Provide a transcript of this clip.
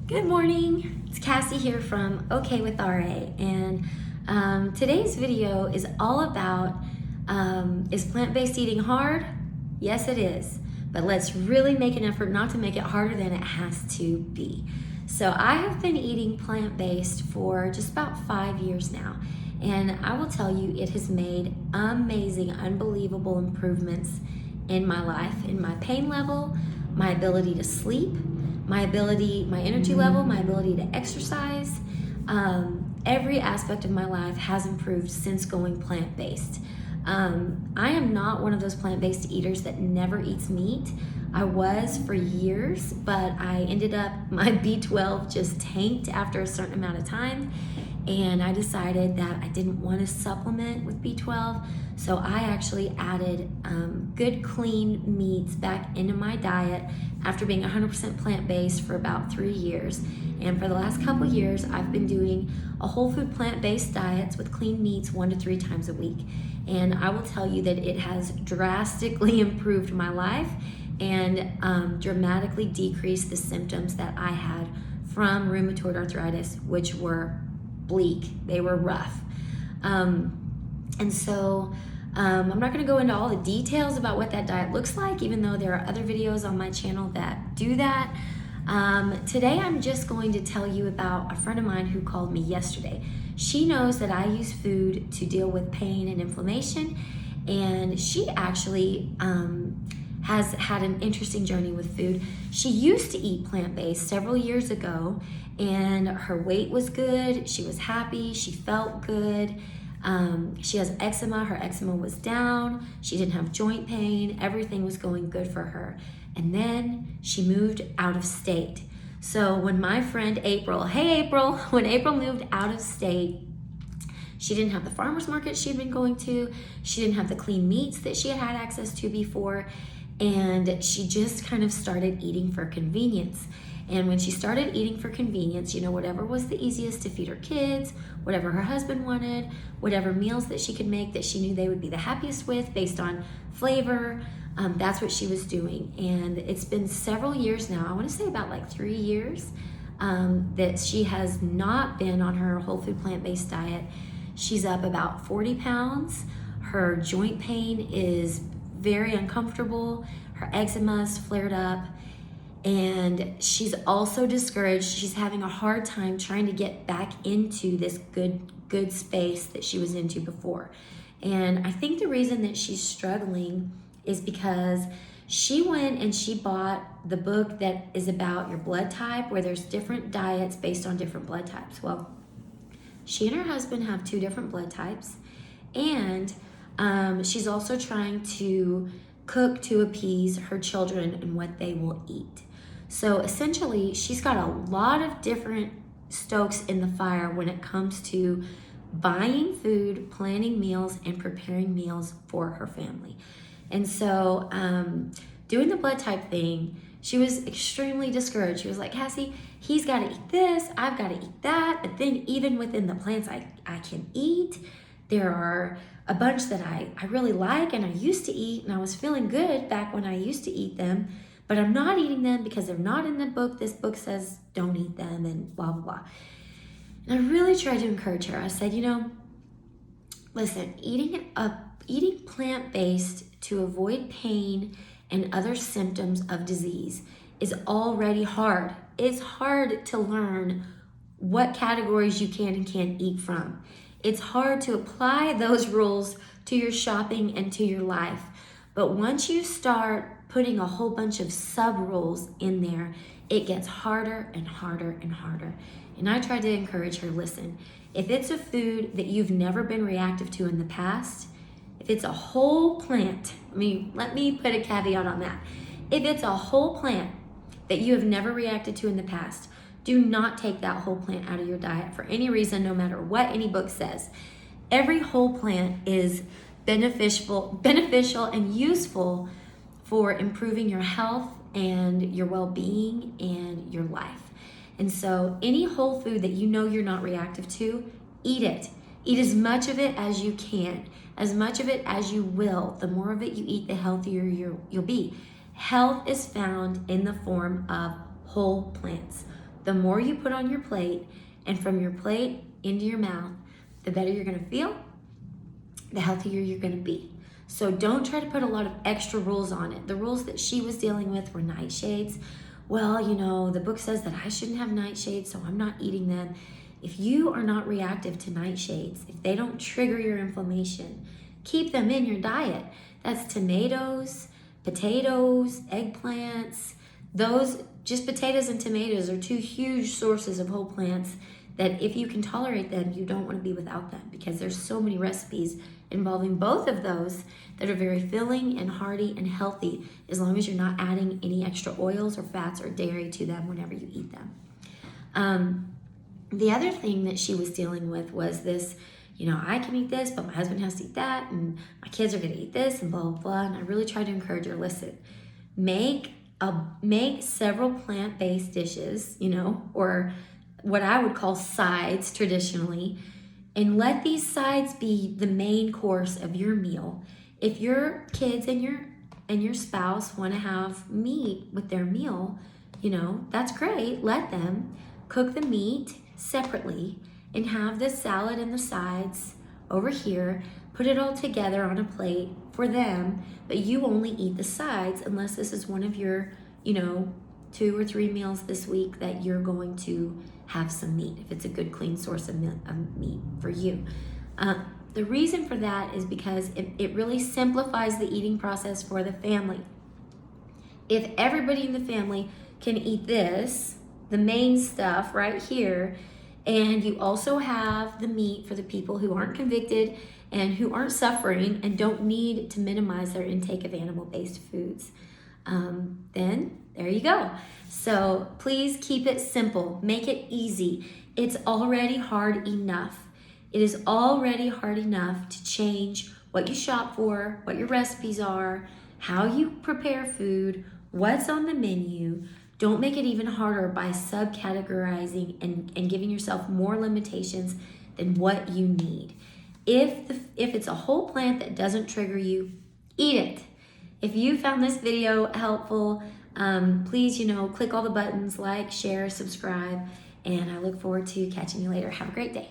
Good morning, it's Cassie here from OK with RA, and today's video is all about is plant-based eating hard? Yes, it is, but let's really make an effort not to make it harder than it has to be. So I have been eating plant-based for just about 5 years now, and I will tell you it has made amazing, unbelievable improvements in my life, in my pain level, my ability to sleep, my energy level, my ability to exercise. Every aspect of my life has improved since going plant-based. I am not one of those plant-based eaters that never eats meat. I was for years, but I ended up, my B12 just tanked after a certain amount of time, and I decided that I didn't want to supplement with B12, so I actually added good clean meats back into my diet after being 100% plant-based for about 3 years. And for the last couple years, I've been doing a whole food plant-based diets with clean meats 1 to 3 times a week. And I will tell you that it has drastically improved my life and dramatically decreased the symptoms that I had from rheumatoid arthritis, which were bleak, they were rough. I'm not going to go into all the details about what that diet looks like, even though there are other videos on my channel that do that. Today I'm just going to tell you about a friend of mine who called me yesterday. She knows that I use food to deal with pain and inflammation, and she actually has had an interesting journey with food. She used to eat plant-based several years ago, and her weight was good, she was happy, she felt good. She has eczema, her eczema was down, she didn't have joint pain, everything was going good for her. And then she moved out of state. So when my friend April, when April moved out of state, she didn't have the farmer's market she'd been going to, she didn't have the clean meats that she had had access to before, and she just kind of started eating for convenience. And when she started eating for convenience, whatever was the easiest to feed her kids, whatever her husband wanted, whatever meals that she could make that she knew they would be the happiest with based on flavor, that's what she was doing. And it's been several years now, I want to say about like 3 years, that she has not been on her whole food plant-based diet. She's up about 40 pounds. Her joint pain is very uncomfortable. Her eczema's flared up. And she's also discouraged. She's having a hard time trying to get back into this good space that she was into before. And I think the reason that she's struggling is because she went and she bought the book that is about your blood type, where there's different diets based on different blood types. Well, she and her husband have 2 different blood types, and she's also trying to cook to appease her children and what they will eat. So essentially, she's got a lot of different stokes in the fire when it comes to buying food, planning meals, and preparing meals for her family. And so doing the blood type thing, she was extremely discouraged. She was like, Cassie, he's got to eat this, I've got to eat that, but then even within the plants I can eat, there are a bunch that I really like and I used to eat, and I was feeling good back when I used to eat them, but I'm not eating them because they're not in the book. This book says don't eat them and blah, blah, blah. And I really tried to encourage her. I said, listen, eating plant-based to avoid pain and other symptoms of disease is already hard. It's hard to learn what categories you can and can't eat from. It's hard to apply those rules to your shopping and to your life. But once you start putting a whole bunch of sub-rules in there, it gets harder and harder and harder. And I tried to encourage her, listen, if it's a food that you've never been reactive to in the past, if it's a whole plant, let me put a caveat on that. If it's a whole plant that you have never reacted to in the past, do not take that whole plant out of your diet for any reason, no matter what any book says. Every whole plant is beneficial and useful for improving your health and your well-being and your life. And so any whole food that you know you're not reactive to, eat it. Eat as much of it as you can, as much of it as you will. The more of it you eat, the healthier you'll be. Health is found in the form of whole plants. the more you put on your plate, and from your plate into your mouth, the better you're gonna feel, the healthier you're gonna be. So don't try to put a lot of extra rules on it. The rules that she was dealing with were nightshades. Well, you know, the book says that I shouldn't have nightshades, so I'm not eating them. If you are not reactive to nightshades, if they don't trigger your inflammation, keep them in your diet. That's tomatoes, potatoes, eggplants. Those, just potatoes and tomatoes, are two huge sources of whole plants that if you can tolerate them, you don't want to be without them, because there's so many recipes involving both of those that are very filling and hearty and healthy, as long as you're not adding any extra oils or fats or dairy to them whenever you eat them. The other thing that she was dealing with was this, you know, I can eat this, but my husband has to eat that, and my kids are going to eat this, and blah, blah, blah. And I really tried to encourage her, listen, make several plant-based dishes, you know, or what I would call sides traditionally, and let these sides be the main course of your meal. If your kids and your spouse want to have meat with their meal, you know, that's great. Let them cook the meat separately and have the salad and the sides over here. Put it all together on a plate for them, but you only eat the sides unless this is one of your, you know, 2 or 3 meals this week that you're going to have some meat, if it's a good clean source of meat for you. The reason for that is because it really simplifies the eating process for the family. If everybody in the family can eat this, the main stuff right here, and you also have the meat for the people who aren't convicted and who aren't suffering and don't need to minimize their intake of animal-based foods, then there you go. So please keep it simple. Make it easy. It's already hard enough. It is already hard enough to change what you shop for, what your recipes are, how you prepare food, what's on the menu. Don't make it even harder by subcategorizing and giving yourself more limitations than what you need. If it's a whole plant that doesn't trigger you, eat it. If you found this video helpful, please, you know, click all the buttons, like, share, subscribe, and I look forward to catching you later. Have a great day.